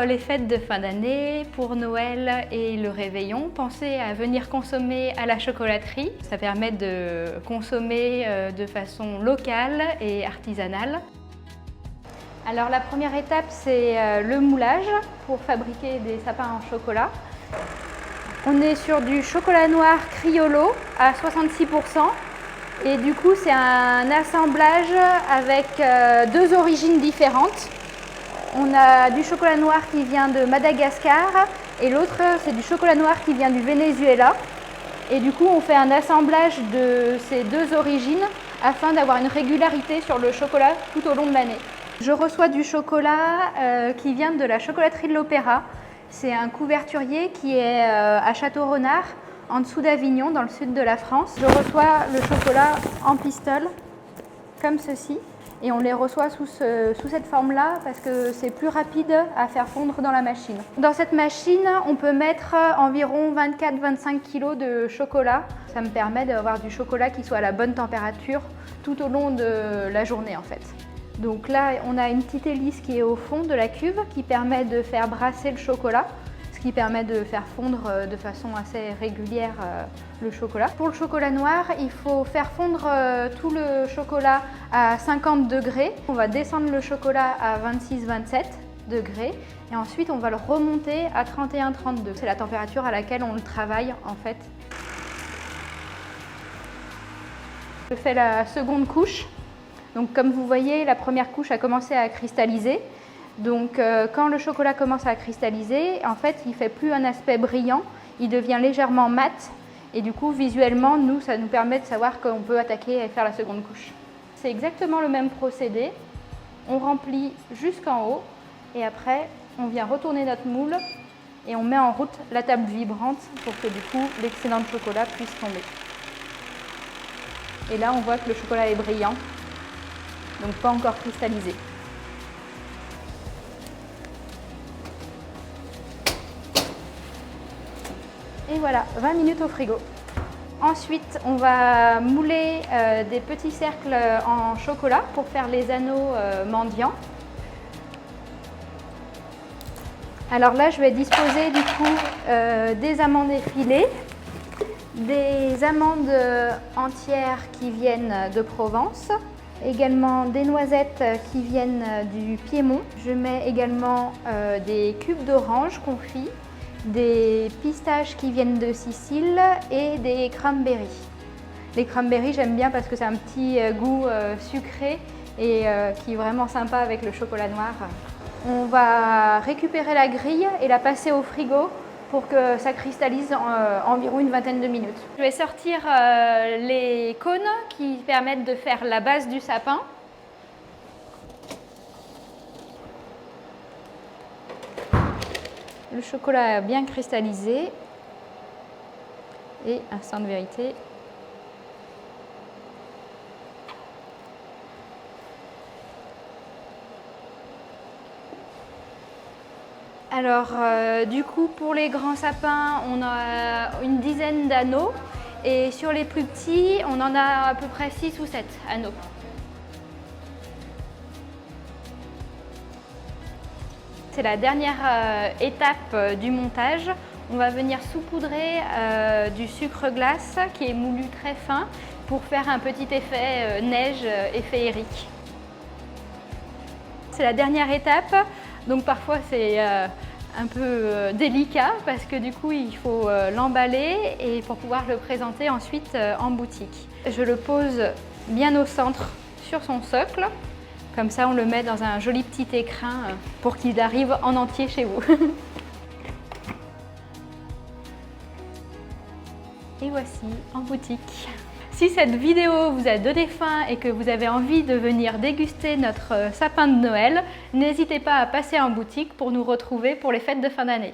les fêtes de fin d'année, pour Noël et le réveillon, pensez à venir consommer à la chocolaterie. Ça permet de consommer de façon locale et artisanale. Alors la première étape, c'est le moulage pour fabriquer des sapins en chocolat. On est sur du chocolat noir Criollo à 66%. Et du coup, c'est un assemblage avec deux origines différentes. On a du chocolat noir qui vient de Madagascar et l'autre, c'est du chocolat noir qui vient du Venezuela. Et du coup, on fait un assemblage de ces deux origines afin d'avoir une régularité sur le chocolat tout au long de l'année. Je reçois du chocolat qui vient de la chocolaterie de l'Opéra. C'est un couverturier qui est à Château-Renard, en dessous d'Avignon, dans le sud de la France. Je reçois le chocolat en pistoles, comme ceci. Et on les reçoit sous cette forme-là parce que c'est plus rapide à faire fondre dans la machine. Dans cette machine, on peut mettre environ 24-25 kg de chocolat. Ça me permet d'avoir du chocolat qui soit à la bonne température tout au long de la journée en fait. Donc là, on a une petite hélice qui est au fond de la cuve qui permet de faire brasser le chocolat, ce qui permet de faire fondre de façon assez régulière le chocolat. Pour le chocolat noir, il faut faire fondre tout le chocolat à 50 degrés. On va descendre le chocolat à 26-27 degrés et ensuite on va le remonter à 31-32. C'est la température à laquelle on le travaille en fait. Je fais la seconde couche. Donc comme vous voyez, la première couche a commencé à cristalliser. Donc quand le chocolat commence à cristalliser, en fait, il ne fait plus un aspect brillant, il devient légèrement mat. Et du coup, visuellement, ça nous permet de savoir qu'on peut attaquer et faire la seconde couche. C'est exactement le même procédé. On remplit jusqu'en haut et après, on vient retourner notre moule et on met en route la table vibrante pour que du coup, l'excédent de chocolat puisse tomber. Et là, on voit que le chocolat est brillant. Donc pas encore cristallisé. Et voilà, 20 minutes au frigo. Ensuite, on va mouler des petits cercles en chocolat pour faire les anneaux mendiants. Alors là, je vais disposer du coup des amandes effilées, des amandes entières qui viennent de Provence, également des noisettes qui viennent du Piémont. Je mets également des cubes d'orange confits, des pistaches qui viennent de Sicile et des cranberries. Les cranberries, j'aime bien parce que c'est un petit goût sucré et qui est vraiment sympa avec le chocolat noir. On va récupérer la grille et la passer au frigo pour que ça cristallise environ une vingtaine de minutes. Je vais sortir les cônes qui permettent de faire la base du sapin. Le chocolat bien cristallisé et instant de vérité. Alors du coup pour les grands sapins on a une dizaine d'anneaux et sur les plus petits on en a à peu près 6 ou 7 anneaux. C'est la dernière étape du montage. On va venir saupoudrer du sucre glace qui est moulu très fin pour faire un petit effet neige et féerique. C'est la dernière étape. Donc parfois c'est un peu délicat parce que du coup il faut l'emballer et pour pouvoir le présenter ensuite en boutique. Je le pose bien au centre sur son socle, comme ça on le met dans un joli petit écrin pour qu'il arrive en entier chez vous. Et voici en boutique. Si cette vidéo vous a donné faim et que vous avez envie de venir déguster notre sapin de Noël, n'hésitez pas à passer en boutique pour nous retrouver pour les fêtes de fin d'année.